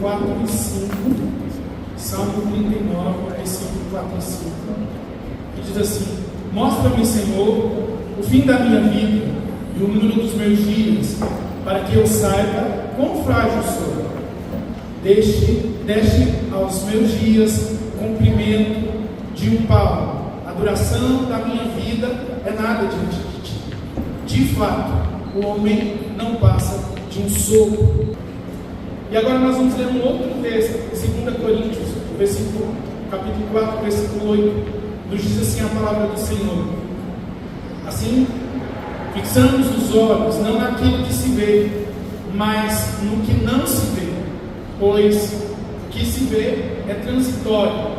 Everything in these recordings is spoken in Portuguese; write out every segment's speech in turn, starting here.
4 e 5, Salmo 39, versículo 4 e 5, que diz assim: mostra-me, Senhor, o fim da minha vida e o número dos meus dias, para que eu saiba quão frágil sou. Deste aos meus dias comprimento de um palmo. A duração da minha vida é nada diante de ti. De fato, o homem não passa de um sopro. E agora nós vamos ler um outro texto, 2 Coríntios, capítulo 4, versículo 8. Nos diz assim a palavra do Senhor: assim, fixamos os olhos não naquilo que se vê, mas no que não se vê, pois o que se vê é transitório,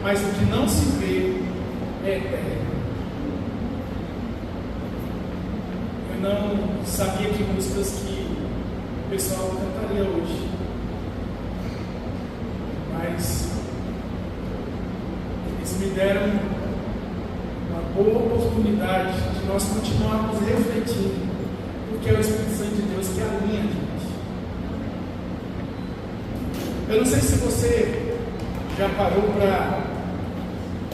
mas o que não se vê é eterno. Eu não sabia que músicas que o pessoal cantaria hoje, mas eles me deram uma boa oportunidade de nós continuarmos refletindo, porque é o Espírito Santo de Deus que alinha a gente. Eu não sei se você já parou para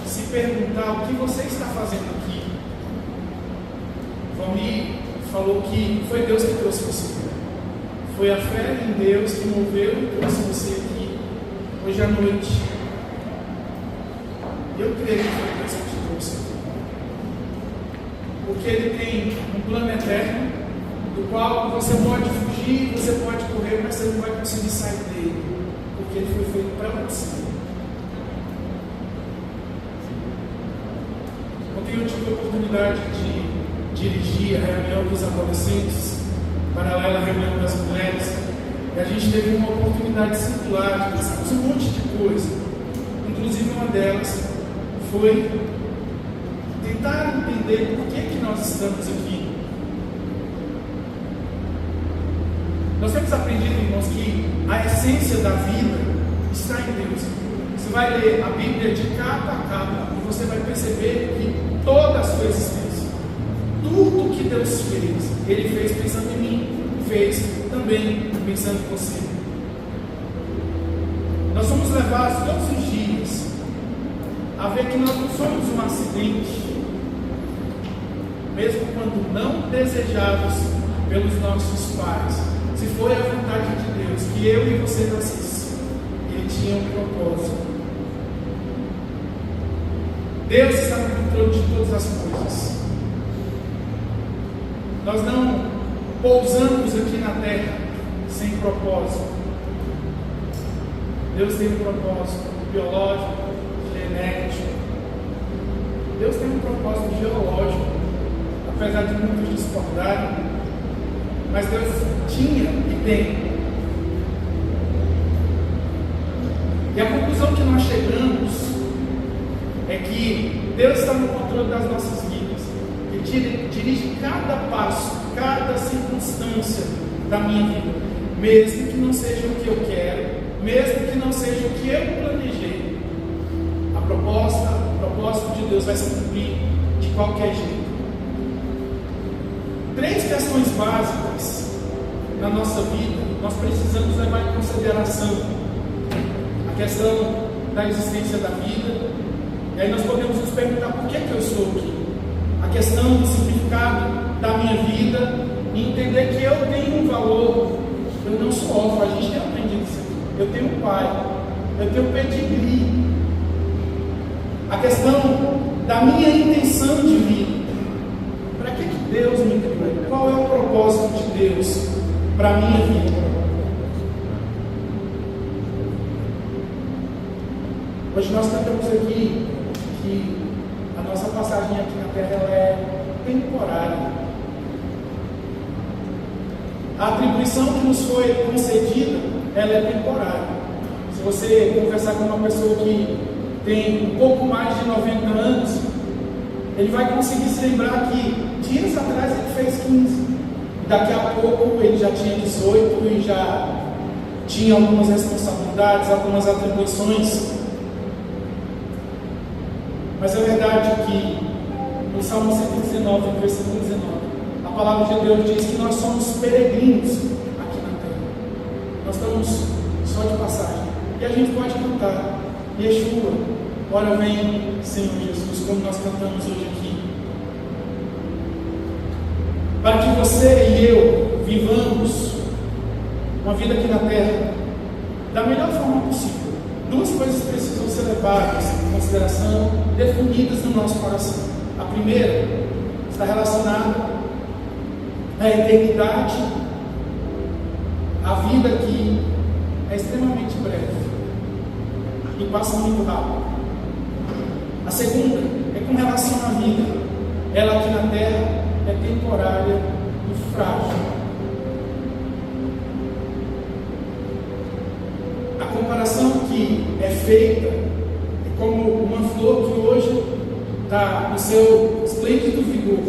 se perguntar o que você está fazendo aqui. Valmir falou que foi Deus que trouxe você. Foi a fé em Deus que moveu e trouxe você aqui hoje à noite. Eu creio que foi Deus que te trouxe aqui, porque Ele tem um plano eterno, do qual você pode fugir, você pode correr, mas você não vai conseguir sair dele, porque ele foi feito para você. Ontem eu tive a oportunidade de dirigir a reunião dos adolescentes, paralela à reunião das mulheres, e a gente teve uma oportunidade circular de pensarmos um monte de coisa. Inclusive uma delas foi tentar entender por que nós estamos aqui. Nós temos aprendido, irmãos, que a essência da vida está em Deus. Você vai ler a Bíblia de capa a capa e você vai perceber que toda a sua existência, tudo que Deus fez, Ele fez pensando em mim, fez também pensando em você. Nós somos levados todos os dias a ver que nós não somos um acidente, mesmo quando não desejados pelos nossos pais. Se foi a vontade de Deus que eu e você nascesse, Ele tinha um propósito. Deus está no controle de todas as coisas. Nós não pousamos aqui na terra sem propósito. Deus tem um propósito biológico, genético. Deus tem um propósito geológico, apesar de muitos discordarem. Mas Deus tinha e tem. E a conclusão que nós chegamos é que Deus está no controle das nossas vidas. Ele dirige cada passo, cada circunstância da minha vida. Mesmo que não seja o que eu quero, mesmo que não seja o que eu planejei, o propósito de Deus vai se cumprir de qualquer jeito. 3 questões básicas na nossa vida nós precisamos levar em consideração: a questão da existência da vida, e aí nós podemos nos perguntar por que eu estou aqui, a questão do significado da minha vida, e entender que eu tenho um valor, eu não sou órfão. A gente tem aprendido isso aqui. Eu tenho um pai, eu tenho um pedigree, a questão da minha intenção de vida. Para que Deus me criou? Qual é o propósito de Deus para a minha vida? Hoje nós cantamos aqui que a nossa passagem aqui na Terra ela é temporária. A atribuição que nos foi concedida, ela é temporária. Se você conversar com uma pessoa que tem um pouco mais de 90 anos, ele vai conseguir se lembrar que dias atrás ele fez 15, daqui a pouco ele já tinha 18 e já tinha algumas responsabilidades, algumas atribuições. Mas é verdade que no Salmo 119, versículo 19, a palavra de Deus diz que nós somos peregrinos aqui na terra. Nós estamos só de passagem. E a gente pode cantar: Yeshua, ora vem, Senhor Jesus, como nós cantamos hoje aqui. Para que você e eu vivamos uma vida aqui na terra da melhor forma possível, duas coisas precisam ser levadas em consideração, definidas no nosso coração. A primeira está relacionada à eternidade. A vida aqui é extremamente breve e passa muito rápido. A segunda é com relação à vida. Ela aqui na terra é temporária e frágil. A comparação que é feita é como uma flor que hoje está no seu esplêndido vigor,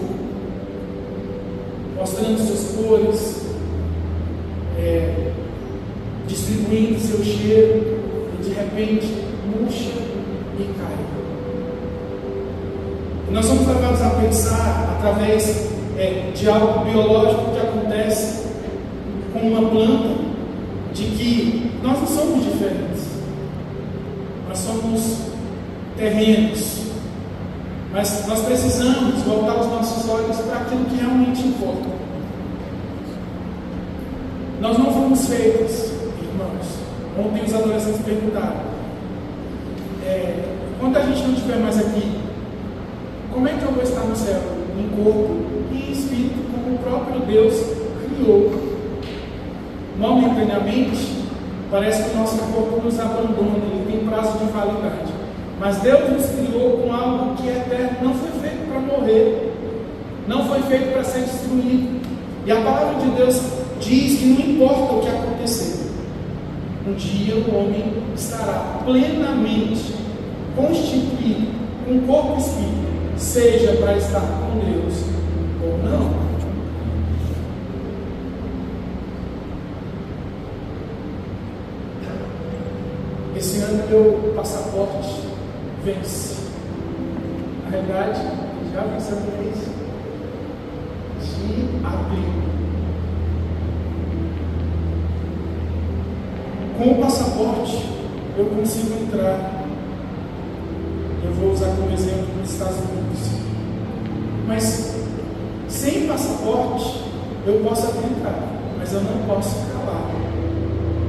mostrando suas cores, distribuindo seu cheiro, e de repente murcha e cai. E nós somos levados a pensar através de algo biológico que acontece com uma planta, de que nós não somos diferentes, nós somos terrenos, mas nós precisamos voltar os nossos olhos para aquilo que realmente importa. Nós não fomos feitos, irmãos. Ontem os adolescentes perguntaram: quando a gente não estiver mais aqui, como é que eu vou estar no céu? Em corpo e em espírito, como o próprio Deus criou. Momentaneamente, parece que o nosso corpo nos abandona, ele tem prazo de validade. Mas Deus nos criou com algo que é eterno, não foi feito para morrer, não foi feito para ser destruído. E a palavra de Deus diz que não importa o que acontecer, um dia o homem estará plenamente constituído com corpo e espírito, seja para estar com Deus ou não. Esse ano meu passaporte vence. Na verdade, já venceu no mês de abril. Com o passaporte, eu consigo entrar. Eu vou usar como exemplo nos Estados Unidos. Mas, sem passaporte, eu posso até entrar, mas eu não posso ficar lá.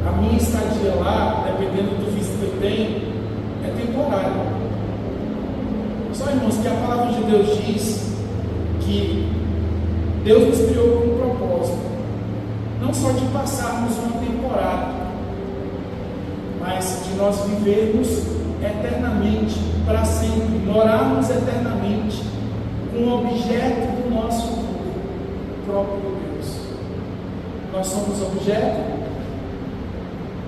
A minha estadia lá, dependendo do visto que eu tenho, é temporária. Só, irmãos, que a palavra de Deus diz que Deus nos criou com um propósito, não só de passarmos uma temporada, mas de nós vivermos eternamente, para sempre, morarmos eternamente com o objeto do nosso amor, o próprio Deus. Nós somos objeto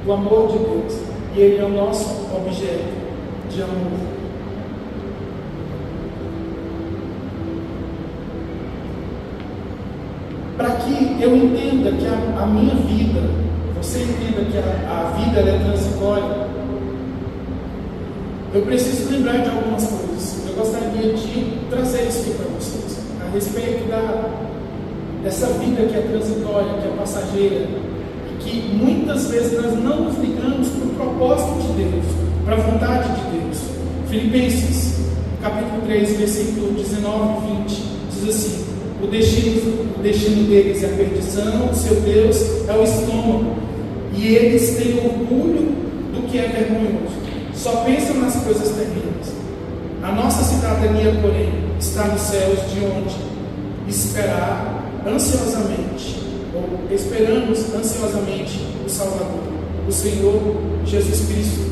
do amor de Deus, e Ele é o nosso objeto de amor. Para que eu entenda que a minha vida, você entenda que a vida ela é transitória, eu preciso lembrar de algumas coisas. Eu gostaria de trazer isso aqui para vocês, a respeito dessa vida que é transitória, que é passageira, e que muitas vezes nós não nos ligamos para o propósito de Deus, para a vontade de Deus. Filipenses, capítulo 3, versículo 19 e 20, diz assim: o destino deles é a perdição, o seu Deus é o estômago, e eles têm orgulho do que é vergonhoso. Só pensam nas coisas terríveis. A nossa cidadania, porém, está nos céus, de onde esperamos ansiosamente o Salvador, o Senhor Jesus Cristo.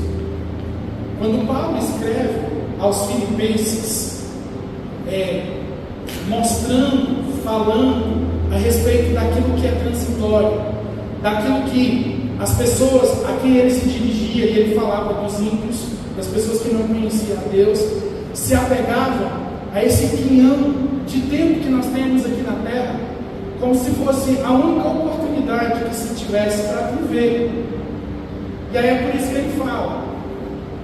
Quando Paulo escreve aos Filipenses, mostrando, falando a respeito daquilo que é transitório, daquilo que as pessoas a quem ele se dirigia, e ele falava dos ímpios, das pessoas que não conheciam a Deus, se apegavam a esse quinhão de tempo que nós temos aqui na terra, como se fosse a única oportunidade que se tivesse para viver. E aí é por isso que ele fala,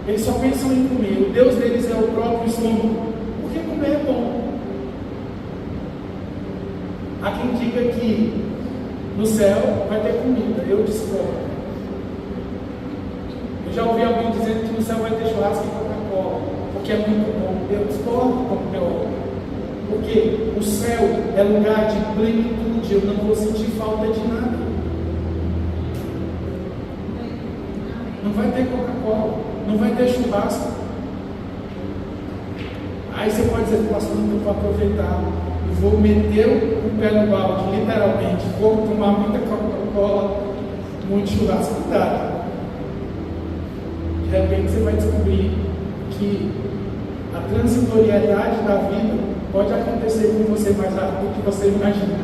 eles só pensam em comer, o Deus deles é o próprio estômago, porque comer é bom. Há quem diga que no céu vai ter comida, eu discordo. Eu já ouvi alguém dizendo que no céu vai ter churrasco e Coca-Cola, porque é muito bom. Eu discordo com o teólogo. Porque o céu é lugar de plenitude, eu não vou sentir falta de nada. Não vai ter Coca-Cola, não vai ter churrasco. Aí você pode dizer, pastor, então eu vou aproveitar e vou meter o pé no balde, literalmente, vou tomar muita Coca-Cola, muito churrasco. Cuidado. De repente você vai descobrir que a transitoriedade da vida pode acontecer com você mais rápido do que você imagina.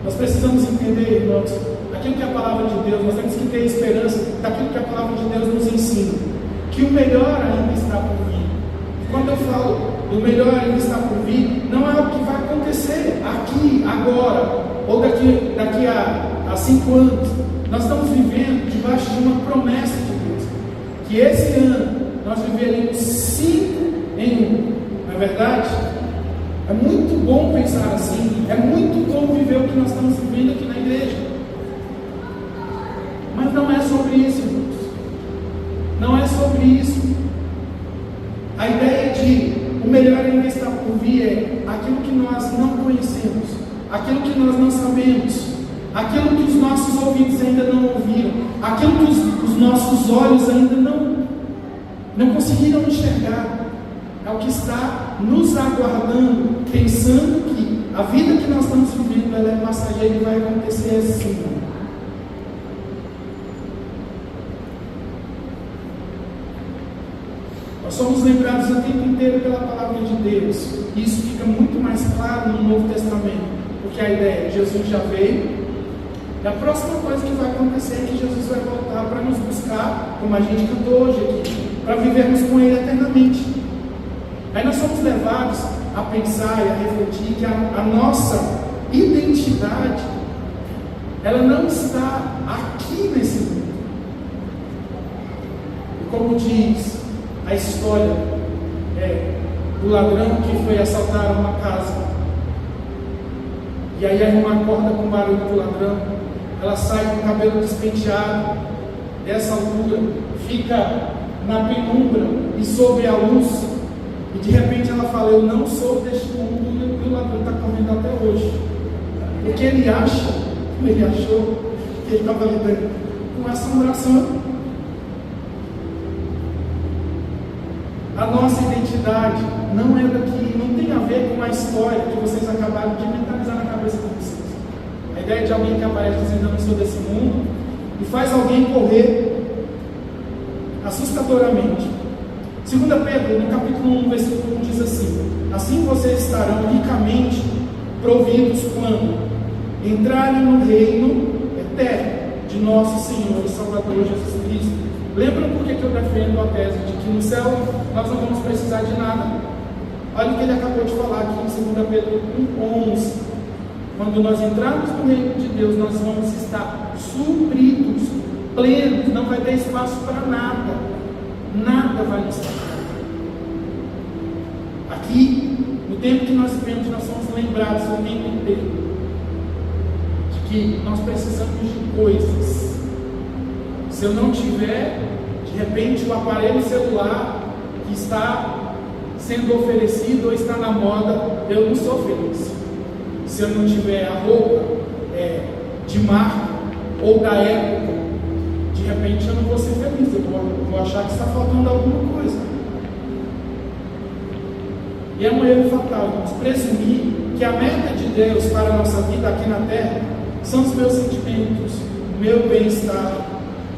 Nós precisamos entender, irmãos, aquilo que é a palavra de Deus, nós temos que ter esperança daquilo que a palavra de Deus nos ensina, que o melhor ainda está por vir. E quando eu falo do melhor ainda está por vir, não é algo que vai acontecer aqui, agora, ou daqui a 5 anos. Nós estamos vivendo debaixo de uma promessa de Deus, que esse ano nós viveremos 5 em 1. Não é verdade? É muito bom pensar assim, é muito bom viver o que nós estamos vivendo aqui na igreja. Mas não é sobre isso, irmãos. Não é sobre isso. A ideia de o melhor ainda está por vir é aquilo que nós não conhecemos, aquilo que nós não sabemos, aquilo que os nossos ouvidos ainda não ouviram, aquilo que os nossos olhos ainda não conseguiram enxergar. É o que está nos aguardando, pensando que a vida que nós estamos vivendo ela é passageira e vai acontecer assim. Nós somos lembrados o tempo inteiro pela palavra de Deus. E isso fica muito mais claro no Novo Testamento, porque a ideia é que Jesus já veio, e a próxima coisa que vai acontecer é que Jesus vai voltar para nos buscar, como a gente cantou hoje aqui, para vivermos com Ele eternamente. Aí nós somos levados a pensar e a refletir que a nossa identidade ela não está aqui nesse mundo. E como diz a história do ladrão que foi assaltar uma casa, e aí a irmã acorda com o barulho do ladrão, ela sai com o cabelo despenteado, dessa altura, fica na penumbra e sob a luz, e de repente ela fala, eu não sou deste mundo, e o ladrão está correndo até hoje, porque ele acha, como ele achou, que ele estava lidando com assombração. A nossa identidade não é daqui, não tem a ver com a história que vocês acabaram de mentalizar na cabeça de vocês. A ideia de alguém que aparece dizendo eu não sou desse mundo e faz alguém correr assustadoramente. 2 Pedro, no capítulo 1, versículo 1, diz assim: assim vocês estarão ricamente providos quando entrarem no reino eterno de nosso Senhor e Salvador Jesus Cristo. Lembram por que eu defendo a tese de que no céu nós não vamos precisar de nada? Olha o que ele acabou de falar aqui em 2 Pedro 1:11. Quando nós entrarmos no reino de Deus, nós vamos estar supridos, plenos, não vai ter espaço para nada. Nada vai nos faltar. Aqui, no tempo que nós vivemos, nós somos lembrados o tempo inteiro de que nós precisamos de coisas. Se eu não tiver, de repente, o aparelho celular que está sendo oferecido ou está na moda, eu não sou feliz. Se eu não tiver a roupa de marca ou da época, de repente eu não vou ser feliz, eu vou achar que está faltando alguma coisa. E é um erro fatal, vamos presumir que a meta de Deus para a nossa vida aqui na terra são os meus sentimentos, o meu bem-estar,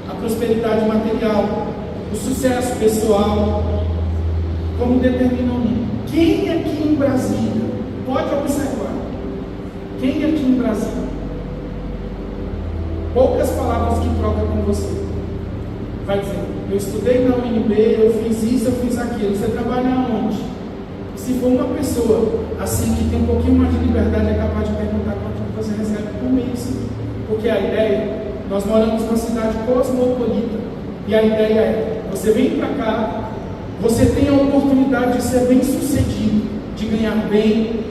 a prosperidade material, o sucesso pessoal, como determina o mundo. Quem aqui em Brasília, pode observar, quem aqui em Brasília, poucas palavras que troca com você, vai dizer, eu estudei na UNB, eu fiz isso, eu fiz aquilo, você trabalha aonde? Se for uma pessoa assim que tem um pouquinho mais de liberdade, é capaz de perguntar quanto você recebe por mês, porque a ideia, nós moramos numa cidade cosmopolita, e a ideia é, você vem para cá, você tem a oportunidade de ser bem sucedido, de ganhar bem,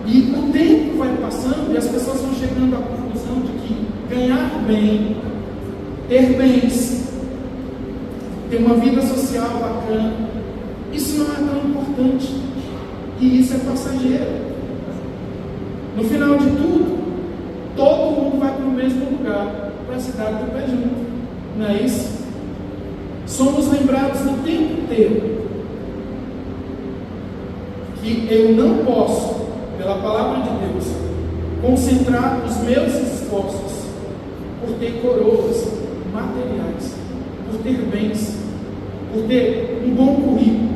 e o tempo vai passando e as pessoas vão chegando à conclusão de que ganhar bem, ter bens, ter uma vida social bacana, isso não é tão importante. E isso é passageiro. No final de tudo, todo mundo vai para o mesmo lugar, para a cidade do pé junto. Não é isso? Somos lembrados o tempo inteiro que eu não posso, pela palavra de Deus, concentrar os meus esforços por ter coroas materiais, por ter bens, por ter um bom currículo.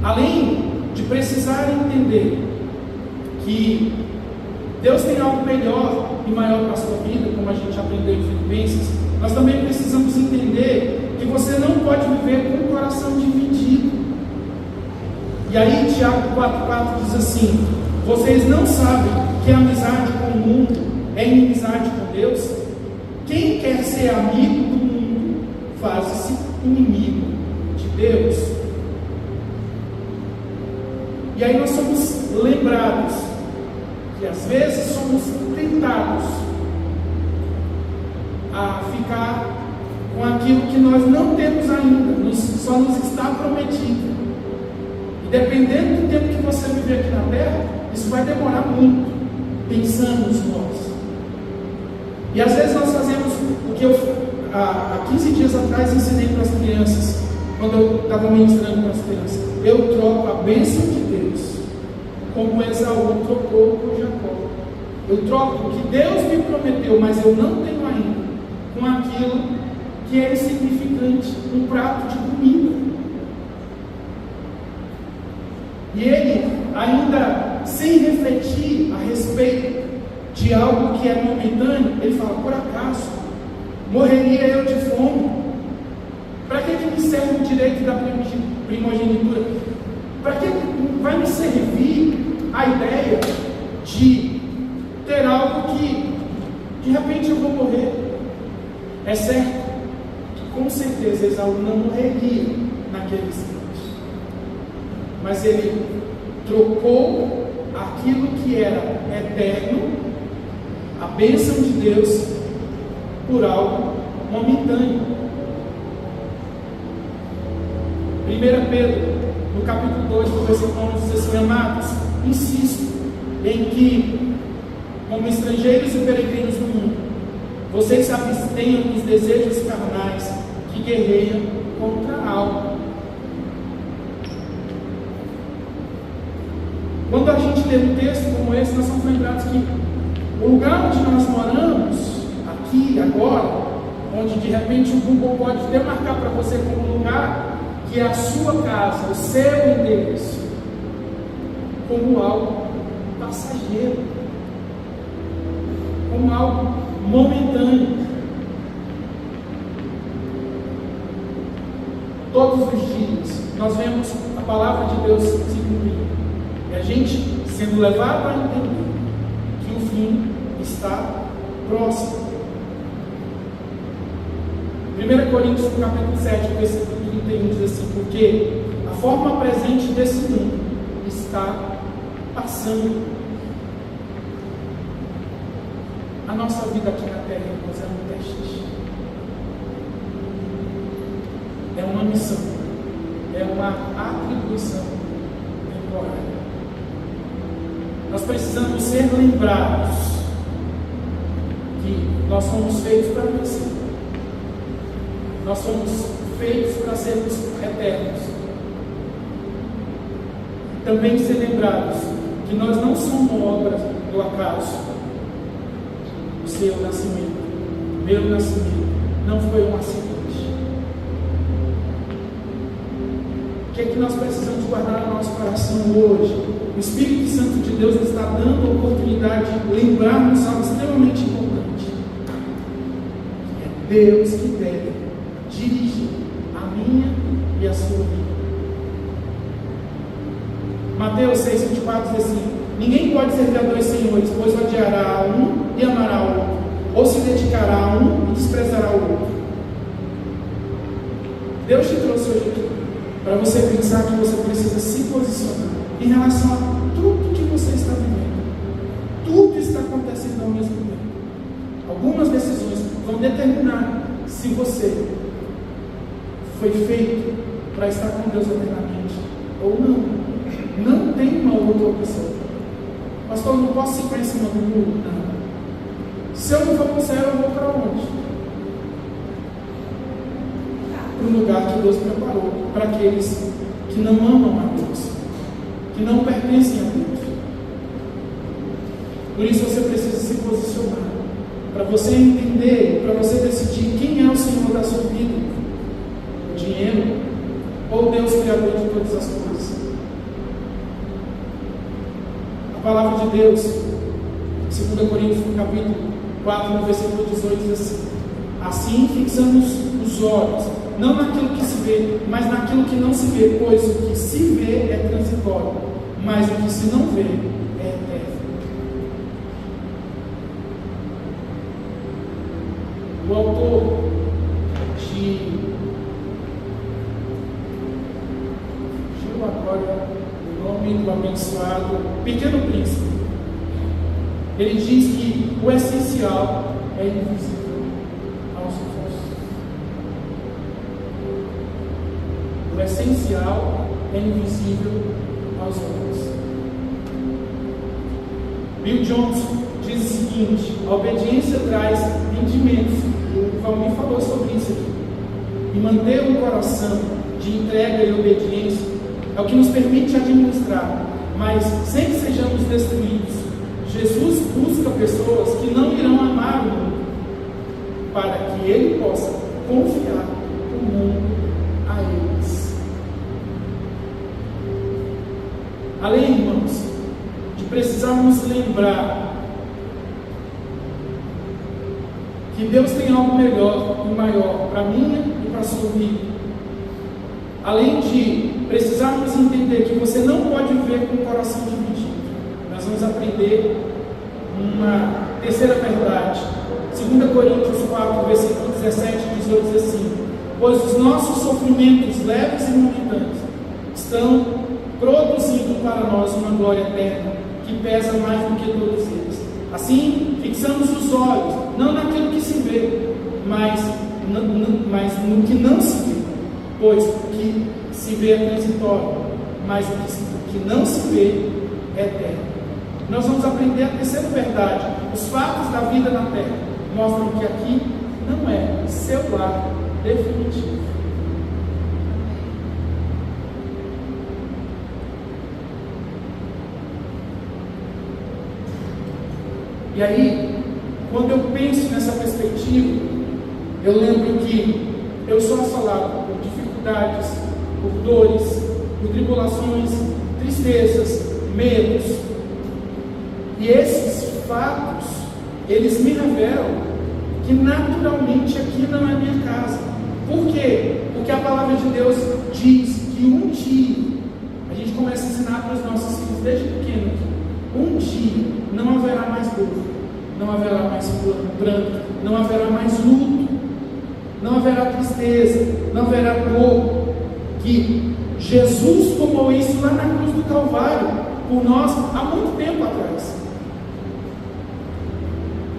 Além de precisar entender que Deus tem algo melhor e maior para a sua vida, como a gente aprendeu em Filipenses, nós também precisamos entender que você não pode viver com o coração dividido. E aí Tiago 4,4 diz assim: vocês não sabem que a amizade com o mundo é inimizade com Deus? Quem quer ser amigo do mundo faz-se inimigo de Deus. E aí nós somos lembrados que às vezes somos tentados a ficar com aquilo que nós não temos ainda, só nos está prometido. E dependendo do tempo que você viver aqui na terra, isso vai demorar muito, pensamos nós. E às vezes nós fazemos o que eu há 15 dias atrás ensinei para as crianças, quando eu estava ministrando para as crianças. Eu troco a bênção de Deus, como Esaú trocou com Jacó. Eu troco o que Deus me prometeu, mas eu não tenho ainda, com aquilo que é insignificante, um prato de comida. E ele, ainda sem refletir a respeito de algo que é momentâneo, ele fala: por acaso morreria eu de fome? Para que me serve o direito da primogenitura? Para que vai me servir a ideia de ter algo que de repente eu vou morrer? É certo que com certeza Esaú não morreria naquele instante, mas ele trocou aquilo que era eterno, a bênção de Deus, por algo momentâneo. 1 Pedro, no capítulo 2, no versículo 11, diz assim: amados, insisto em que, como estrangeiros e peregrinos no mundo, vocês se abstenham dos desejos carnais que guerreiam contra a alma. Quando a gente lê um texto como esse, nós somos lembrados que o lugar onde nós moramos, aqui, agora, onde de repente o Google pode até marcar para você como lugar que é a sua casa, o seu endereço, como algo passageiro, como algo momentâneo. Todos os dias nós vemos a palavra de Deus se cumprir, e a gente sendo levado a entender que o fim está próximo. 1 Coríntios, no capítulo 7, versículo 31, diz assim: porque a forma presente desse mundo está passando. A nossa vida aqui na terra, irmãos, é um teste, é uma missão, é uma atribuição temporária. Nós precisamos ser lembrados que nós somos feitos para vencer. Nós somos feitos para sermos eternos. Também ser lembrados que nós não somos obras do acaso. O seu nascimento, o meu nascimento, não foi um acidente. O que é que nós precisamos guardar no nosso coração hoje? O Espírito Santo de Deus nos está dando a oportunidade de lembrarmos algo extremamente importante. É Deus que deve dirigir a minha e a sua vida. Mateus 6,24 diz assim: ninguém pode servir a dois senhores, pois odiará a um e amará o outro, ou se dedicará a um e desprezará o outro. Deus te trouxe hoje aqui para você pensar que você precisa se posicionar em relação a tudo que você está vivendo. Tudo está acontecendo ao mesmo tempo. Algumas decisões vão determinar se você foi feito para estar com Deus eternamente ou não. Não tem uma outra opção. Pastor, eu não posso ficar em cima do muro? Não. Se eu não for para o céu, eu vou para onde? Para o lugar que Deus preparou para aqueles que não amam a Deus, que não pertencem a Deus. Por isso você precisa se posicionar, para você entender, para você decidir quem é o Senhor da sua vida: o dinheiro ou Deus Criador de todas as coisas. A palavra de Deus, 2 Coríntios capítulo 4, no versículo 18, diz assim: assim fixamos os olhos, não naquilo que se vê, mas naquilo que não se vê, pois o que se vê é transitório, mas o que se não vê é eterno. O autor de agora o nome do abençoado Pequeno Príncipe, ele diz que o essencial é invisível aos olhos. O essencial é invisível aos olhos. Bill Johnson diz o seguinte: a obediência traz rendimentos. O Valmir falou sobre isso aqui. E manter um coração de entrega e obediência é o que nos permite administrar, mas sem que sejamos destruídos. Jesus busca pessoas que não irão amar o mundo, para que Ele possa confiar o mundo a eles. Além, irmãos, de precisarmos lembrar que Deus tem algo melhor e maior para a minha e para a sua vida. Além de precisarmos entender que você não pode viver com o coração dividido, nós vamos aprender uma terceira verdade. 2 Coríntios 4, versículo 17 e 18 diz assim: pois os nossos sofrimentos leves e momentâneos estão produzindo para nós uma glória eterna, que pesa mais do que todos eles. Assim, fixamos os olhos, não naquilo que se vê, mas no que não se vê, pois o que se vê é transitório, mas o que não se vê é eterno. Nós vamos aprender a terceira verdade. Os fatos da vida na terra mostram que aqui não é seu lar definitivo. E aí, quando eu penso nessa perspectiva, eu lembro que eu sou assolado por dificuldades, por dores, por tribulações, tristezas, medos. E esses fatos, eles me revelam que naturalmente aqui não é minha casa. Por quê? Porque a palavra de Deus diz que um dia, a gente começa a ensinar para os nossos filhos desde pequeno, um dia não haverá mais dor, não haverá mais pranto, não haverá mais luto, não haverá tristeza, não haverá dor. Que Jesus tomou isso lá na cruz do Calvário por nós há muito tempo atrás.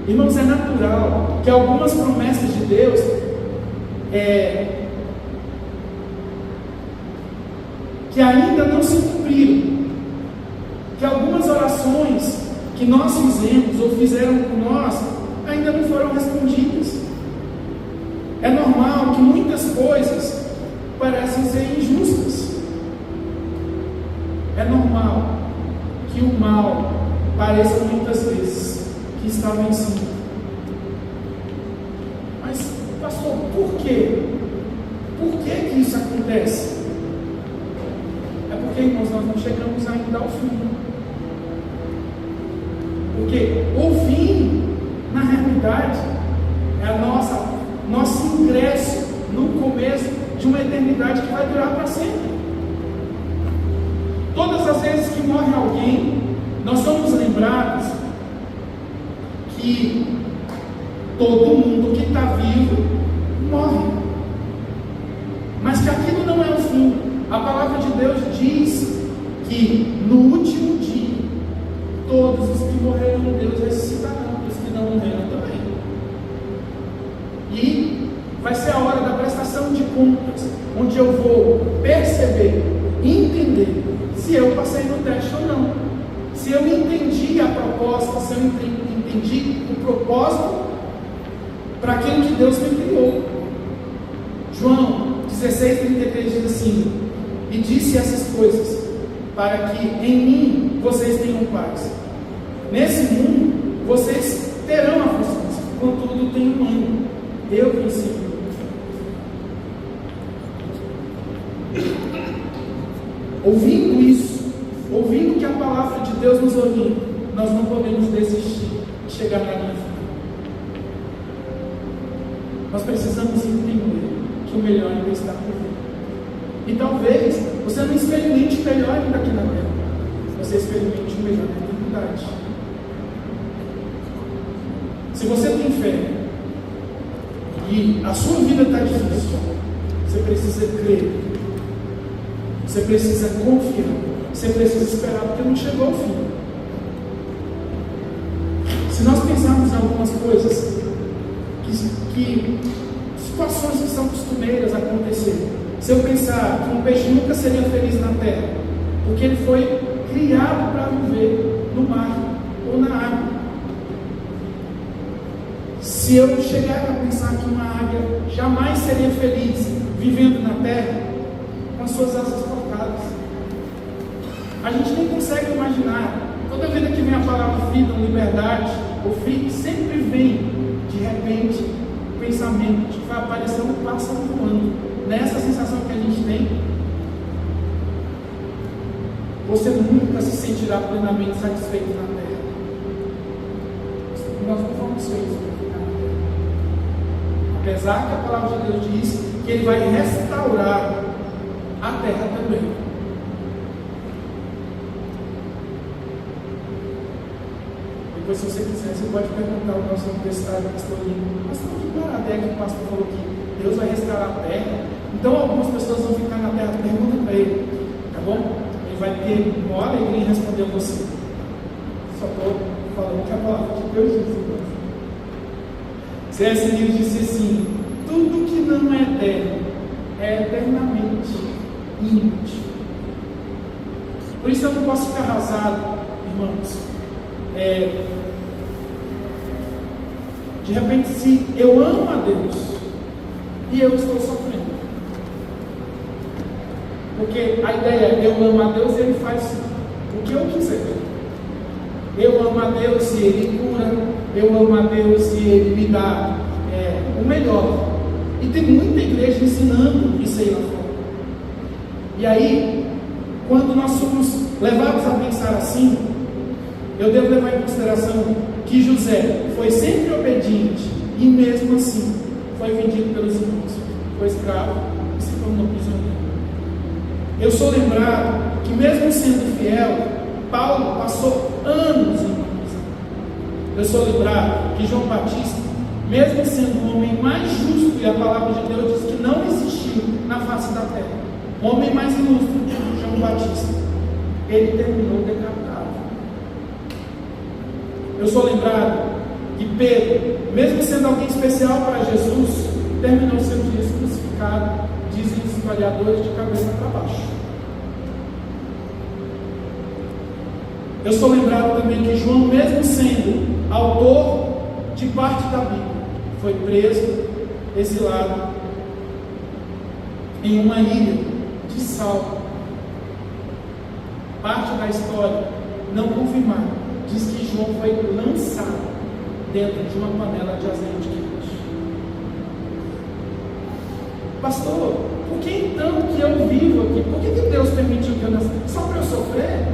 Irmãos, é natural que algumas promessas de Deus que ainda não se cumpriram, que algumas orações que nós fizemos ou fizeram por nós ainda não foram respondidas. É normal que muitas coisas parecem ser injustas. É normal que o mal pareça muitas vezes que está vencido. Mas, pastor, por quê? Por que isso acontece? É porque, irmãos, nós não chegamos ainda ao fim. Porque o fim, na realidade, é nosso ingresso no começo de uma eternidade que vai durar para sempre. Todas as vezes que morre alguém, nós somos lembrados que todo mundo que está vivo morre, mas que aquilo não é o fim. A palavra de Deus diz que no último dia todos os que morreram em Deus ressuscitarão, os que não morreram também. contas, onde eu vou perceber, entender se eu passei no teste ou não. Se eu entendi a proposta, se eu entendi o propósito para aquilo que Deus me criou. João 16:33 diz assim: e disse essas coisas para que em mim vocês tenham paz. Nesse mundo vocês terão aflições, contudo tenham ânimo, eu venci. Ouvindo isso, ouvindo que a palavra de Deus nos orienta, nós não podemos desistir de chegar na linha final. Nós precisamos entender que o melhor ainda está por vir. E talvez você não experimente o melhor ainda aqui na terra, você experimente o melhor na eternidade. Se você tem fé e a sua vida está difícil, você precisa crer, você precisa confiar, você precisa esperar, porque não chegou ao fim. Se nós pensarmos em algumas coisas, situações que são costumeiras acontecer, se eu pensar que um peixe nunca seria feliz na terra, porque ele foi criado para viver no mar ou na água. Se eu chegar a pensar que uma águia jamais seria feliz vivendo na terra com as suas asas cortadas, a gente nem consegue imaginar. Toda vida que vem a palavra freedom, liberdade, o free, sempre vem de repente o pensamento de que vai aparecer um pássaro voando. Nessa sensação que a gente tem, você nunca se sentirá plenamente satisfeito na terra. Nós não vamos ser isso para ficar na terra. Apesar que a palavra de Deus diz que Ele vai restaurar a terra também. Depois, se você quiser, você pode perguntar ao nosso universitário, pastor Lino, mas que paradeia que o pastor falou que Deus vai restaurar a terra? Então algumas pessoas vão ficar na terra, pergunta para ele, tá bom? Ele vai ter uma alegria em responder a você. Só estou falando que a palavra de Deus diz. C.S. Lewis disse assim: tudo que não é eterno é eternamente inútil. Por isso eu não posso ficar arrasado, irmãos. De repente, se eu amo a Deus e eu estou sofrendo, porque a ideia é: eu amo a Deus e Ele faz o que eu quiser. Eu amo a Deus e Ele cura, eu amo a Deus e Ele me dá o melhor. E tem muita igreja ensinando isso aí lá fora. E aí, quando nós somos levados a pensar assim, eu devo levar em consideração que José foi sempre obediente e mesmo assim foi vendido pelos irmãos, foi escravo e se tornou prisioneiro. Eu sou lembrado que mesmo sendo fiel, Paulo passou anos em uma prisão. Eu sou lembrado que João Batista, mesmo sendo o homem mais justo, e a palavra de Deus diz que não existiu na face da terra, o homem mais ilustre, João Batista, ele terminou decapitado. Eu sou lembrado que Pedro, mesmo sendo alguém especial para Jesus, terminou seus dias crucificado, dizem os historiadores, de cabeça para baixo. Eu sou lembrado também que João, mesmo sendo autor de parte da Bíblia, foi preso, exilado em uma ilha de sal. Parte da história não confirmada diz que João foi lançado dentro de uma panela de azeite quente. Pastor, por que então que eu vivo aqui? Por que Deus permitiu que eu nasça? Só para eu sofrer?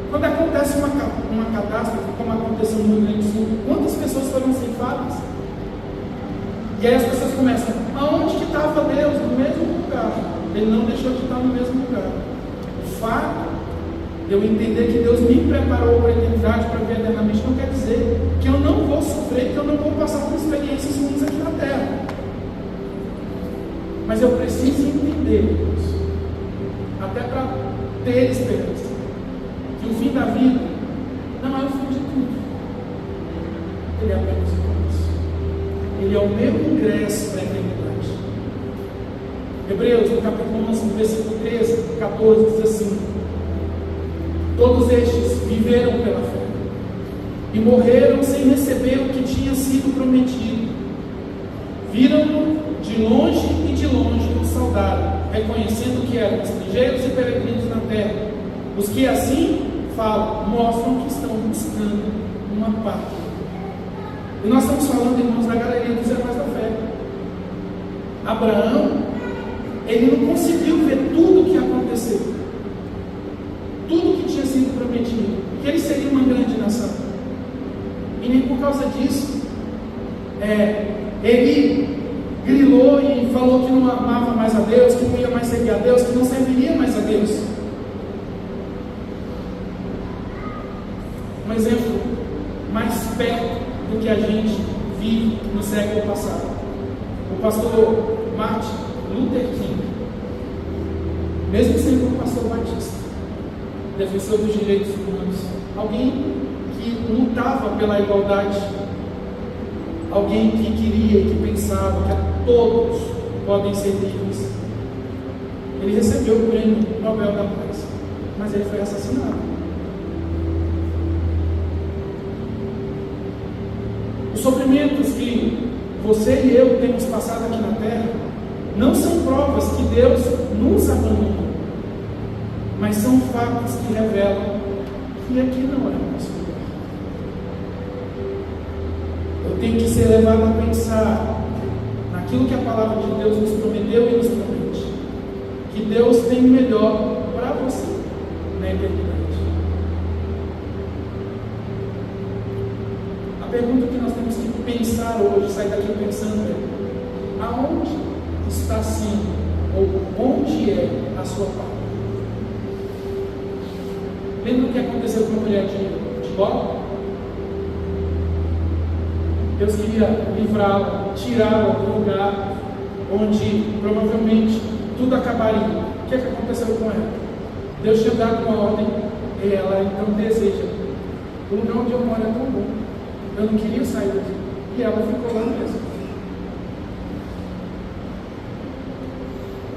Quando acontece uma catástrofe, como aconteceu no Rio Grande do Sul, quantas pessoas foram ceifadas? E aí as pessoas começam: aonde que estava Deus? No mesmo lugar. Ele não deixou de estar no mesmo lugar. O fato de eu entender que Deus me preparou para a eternidade, para viver eternamente, não quer dizer que eu não vou sofrer, que eu não vou passar por experiências ruins aqui na terra. Mas eu preciso entender, Deus, até para ter esperança, que o fim da vida não é o fim de tudo. Ele é apenas o começo. Ele é o meu ingresso para a eternidade. Hebreus, no capítulo 11, no versículo 13, 14, diz assim: todos estes viveram pela fé e morreram sem receber o que tinha sido prometido. Viram-no de longe e de longe o saudaram, reconhecendo que eram estrangeiros e peregrinos na terra. Os que assim falam, mostram que estão buscando uma pátria. E nós estamos falando, irmãos, da galeria dos heróis da fé. Abraão, ele não conseguiu ver tudo o que aconteceu, tudo que tinha sido prometido, que ele seria uma grande nação. E nem por causa disso, ele grilou e falou que não amava mais a Deus, que não ia mais servir a Deus, que não serviria mais a Deus. Um exemplo mais perto do que a gente vive no século passado. O pastor Martin Luther King, mesmo sendo um pastor batista, defensor dos direitos humanos, alguém que lutava pela igualdade, alguém que queria, que pensava que todos podem ser livres. Ele recebeu o prêmio Nobel da Paz, mas ele foi assassinado. Os sofrimentos que você e eu temos passado aqui na terra não são provas que Deus nos abandonou, mas são fatos que revelam que aqui não é o nosso lugar. Eu tenho que ser levado a pensar naquilo que a palavra de Deus nos prometeu e nos promete, que Deus tem o melhor para você na eternidade. A pergunta que nós temos que pensar hoje, sair daqui pensando é: aonde está sendo, ou onde é a sua pátria? Lembra o que aconteceu com a mulher de Ló? Deus queria livrá-la, tirá-la do lugar onde provavelmente tudo acabaria. O que aconteceu com ela? Deus tinha dado uma ordem e ela então deseja: o lugar onde eu moro é tão bom, eu não queria sair daqui. E ela ficou lá mesmo.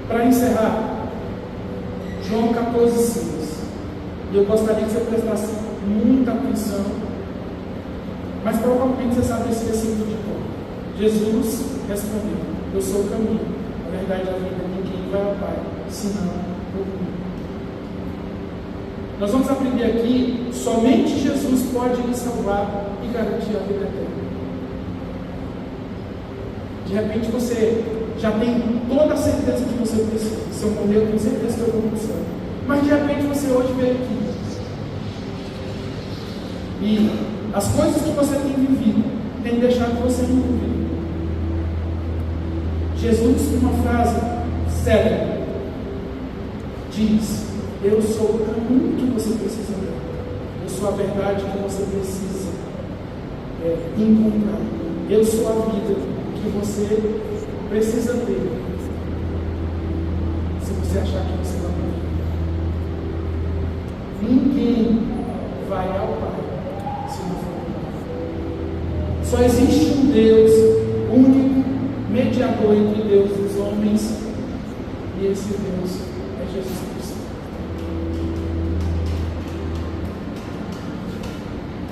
Para encerrar, João 14,6. E eu gostaria que você prestasse muita atenção, mas provavelmente você sabe esse versículo de cor. Jesus respondeu: eu sou o caminho, a verdade e a vida, ninguém vai ao Pai, senão por mim. Nós vamos aprender aqui, somente Jesus pode lhe salvar e garantir a vida eterna. De repente você já tem toda a certeza que você precisa. Se eu morrer, eu tenho certeza que eu vou para o céu. Mas de repente você hoje veio aqui e as coisas que você tem vivido têm deixado você em dúvida. Jesus, numa frase séria, diz: eu sou o caminho que você precisa ver. Eu sou a verdade que você precisa encontrar. Eu sou a vida que você precisa ter. Se você achar que você vai morrer, ninguém vai ao Pai se não for o Pai. Só existe um Deus único, mediador entre Deus e os homens, e esse Deus é Jesus Cristo.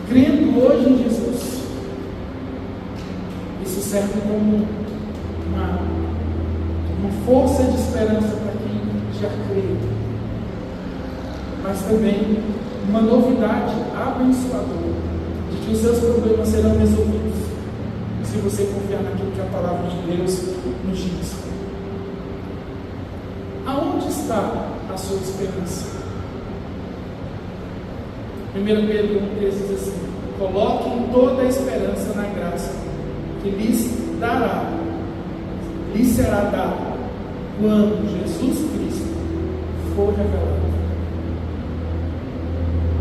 Crendo hoje em Jesus, isso serve como uma força de esperança para quem já crê, mas também uma novidade abençoadora de que os seus problemas serão resolvidos se você confiar naquilo que a palavra de Deus nos diz. Aonde está a sua esperança? 1 Pedro 1,13 diz assim: coloquem toda a esperança na graça que lhes será dada quando Jesus Cristo for revelado.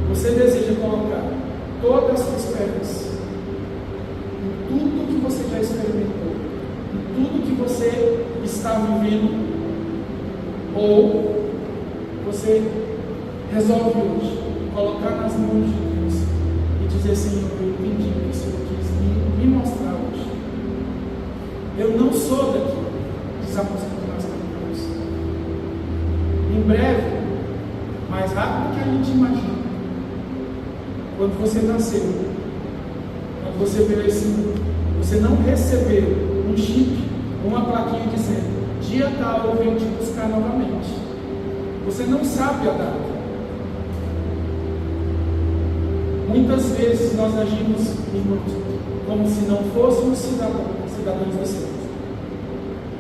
Você deseja colocar toda a sua esperança em tudo que você já experimentou, em tudo que você está vivendo, ou você resolve hoje colocar nas mãos de Deus e dizer: Senhor, eu entendi o que o Senhor quis me mostrar hoje. Eu não sou daquilo, diz a música que nós cantamos. breve, mais rápido que a gente imagina. Quando você nasceu, quando você veio esse mundo, você não recebeu um chip, uma plaquinha dizendo: dia tal eu venho te buscar novamente. Você não sabe a data. Muitas vezes nós agimos, irmãos, como se não fôssemos cidadãos do céu.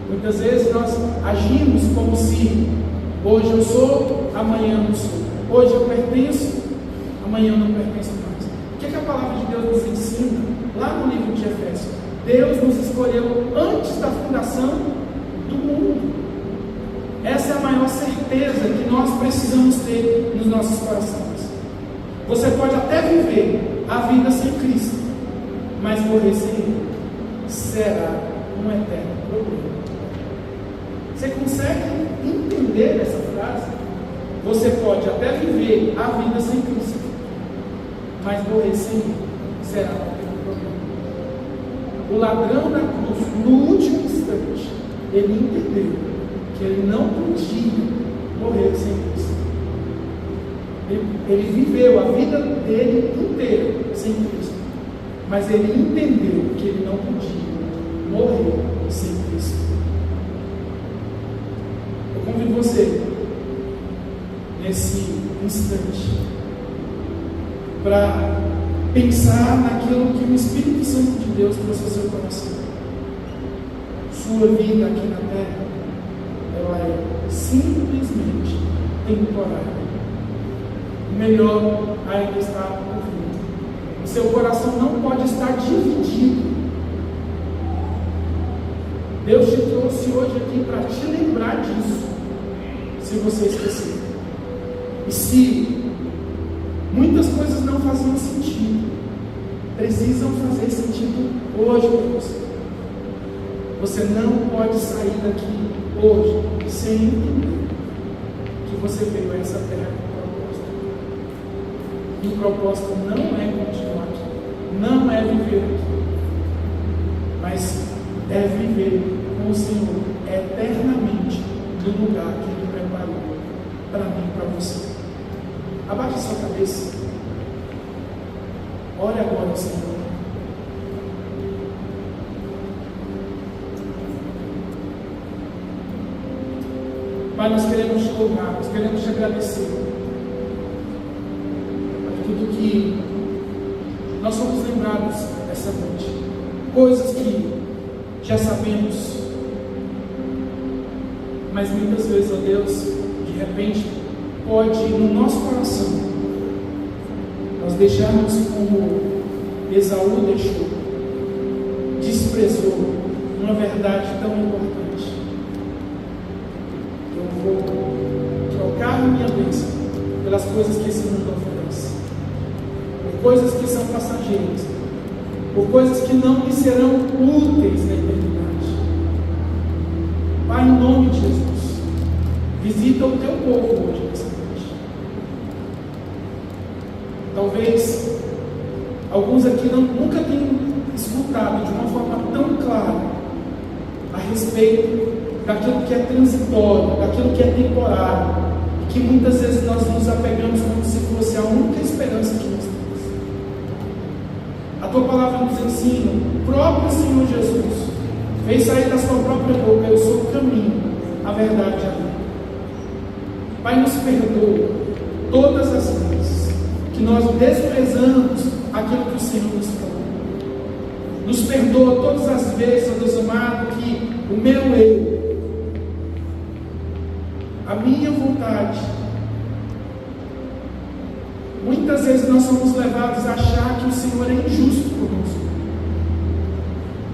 Muitas vezes nós agimos como se hoje eu sou, amanhã eu não sou. Hoje eu pertenço, amanhã eu não pertenço mais. O que é que a palavra de Deus nos ensina? Lá no livro de Efésios, Deus nos escolheu antes da fundação do mundo. Essa é a maior certeza que nós precisamos ter nos nossos corações. Você pode até viver a vida sem Cristo, mas morrer sem Ele será um eterno problema. Você consegue entender essa frase? Você pode até viver a vida sem Cristo, mas morrer sem Ele será um eterno problema. O ladrão na cruz, no último instante, ele entendeu que ele não podia morrer sem Cristo. Ele viveu a vida dele inteira sem Cristo, mas ele entendeu que ele não podia morrer sem Cristo. Eu convido você, nesse instante, para pensar naquilo que o Espírito Santo de Deus trouxe ao seu coração. Sua vida aqui na terra, ela é simplesmente temporária. O melhor ainda está por vir. O seu coração não pode estar dividido. Deus te trouxe hoje aqui para te lembrar disso, se você esquecer. E se muitas coisas não faziam sentido, precisam fazer sentido hoje para você. Você não pode sair daqui hoje sem entender que você veio a essa terra com propósito. E o propósito não é continuar aqui, não é viver aqui, mas é viver com o Senhor eternamente no lugar que Ele preparou para mim e para você. Abaixe sua cabeça. Ore agora ao Senhor. Pai, nós queremos te louvar, nós queremos te agradecer por tudo que nós somos lembrados essa noite. Coisas que já sabemos, mas muitas vezes, ó Deus, de repente, pode no nosso coração nós deixarmos como Esaú deixou, desprezou uma verdade tão importante. Eu vou trocar minha bênção pelas coisas que esse mundo oferece, por coisas que são passageiras, por coisas que não me serão úteis na eternidade. Pai, em nome de Jesus, visita o teu povo hoje nessa noite. Talvez alguns aqui nunca tenham escutado de uma forma tão clara a respeito daquilo que é transitório, daquilo que é temporário, que muitas vezes nós nos apegamos como se fosse a única esperança que nós temos. A tua palavra nos ensina, o próprio Senhor Jesus fez sair da sua própria boca: eu sou o caminho, a verdade e a vida. Pai, nos perdoa todas as vezes que nós desprezamos aquilo que o Senhor nos falou. Nos perdoa todas as vezes, ó Deus amado, que o meu eu, a minha vontade, muitas vezes nós somos levados a achar que o Senhor é injusto conosco,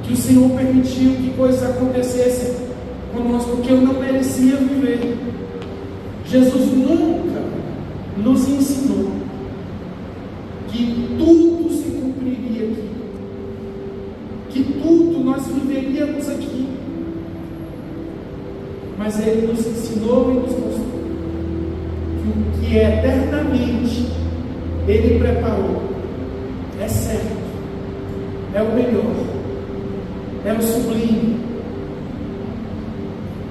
que o Senhor permitiu que coisas acontecessem conosco porque eu não merecia viver. Jesus nunca nos ensinou que tudo se cumpriria aqui, que tudo nós viveríamos aqui, mas Ele nos ensinou e nos mostrou que o que eternamente Ele preparou é certo, é o melhor, é o sublime.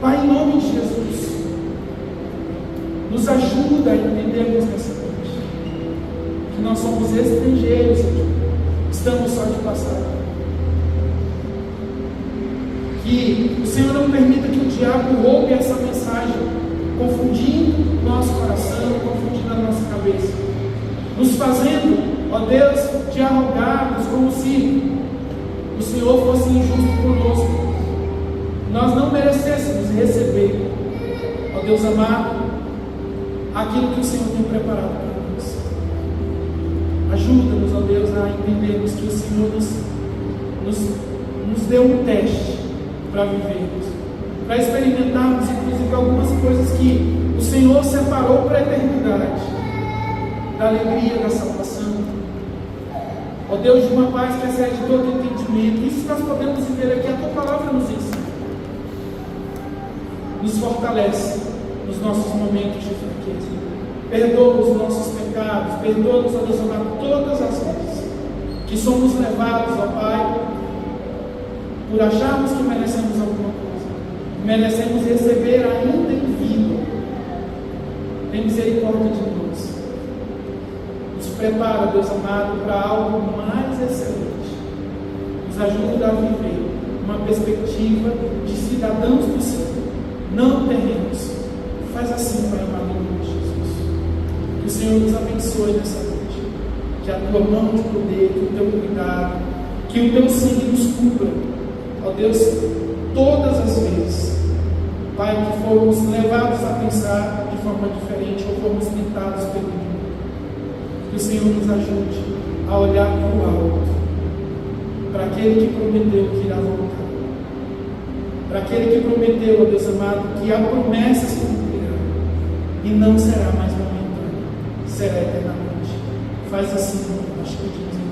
Pai, em nome de Jesus, Nos ajuda a entendermos nessa noite que nós somos estrangeiros aqui, estamos só de passagem. Que o Senhor não permita que o diabo roube essa mensagem, confundindo nosso coração, confundindo a nossa cabeça, nos fazendo, ó Deus, de arrogados, como se o Senhor fosse injusto conosco, nós não merecêssemos receber, ó Deus amado, aquilo que o Senhor tem preparado para nós. Ajuda-nos, ó Deus, a entendermos que o Senhor nos deu um teste para vivermos, para experimentarmos, inclusive, algumas coisas que o Senhor separou para a eternidade, da alegria da salvação, ó Deus, de uma paz que excede todo entendimento. Isso nós podemos viver aqui, a Tua Palavra nos ensina, nos fortalece nos nossos momentos de fraqueza, perdoa os nossos pecados, perdoa-nos, ó Deus amado, todas as vezes que somos levados, ó Pai, por acharmos que merecemos alguma coisa, merecemos receber ainda em vida. Tem misericórdia de nós, nos prepara, Deus amado, para algo mais excelente, nos ajuda a viver uma perspectiva de cidadãos do céu, não terrenos. Faz assim, Pai amado, em nome de Jesus. Que o Senhor nos abençoe nessa noite, que a Tua mão de poder, que o Teu cuidado, que o Teu sangue nos cubra, ó Deus, todas as vezes, Pai, que fomos levados a pensar de forma diferente ou fomos tentados pelo mundo. Que o Senhor nos ajude a olhar para o alto, para aquele que prometeu que irá voltar, para aquele que prometeu, ó Deus amado, que a promessa se cumprirá e não será mais momentânea, será eternamente. Faz assim, nós pedimos em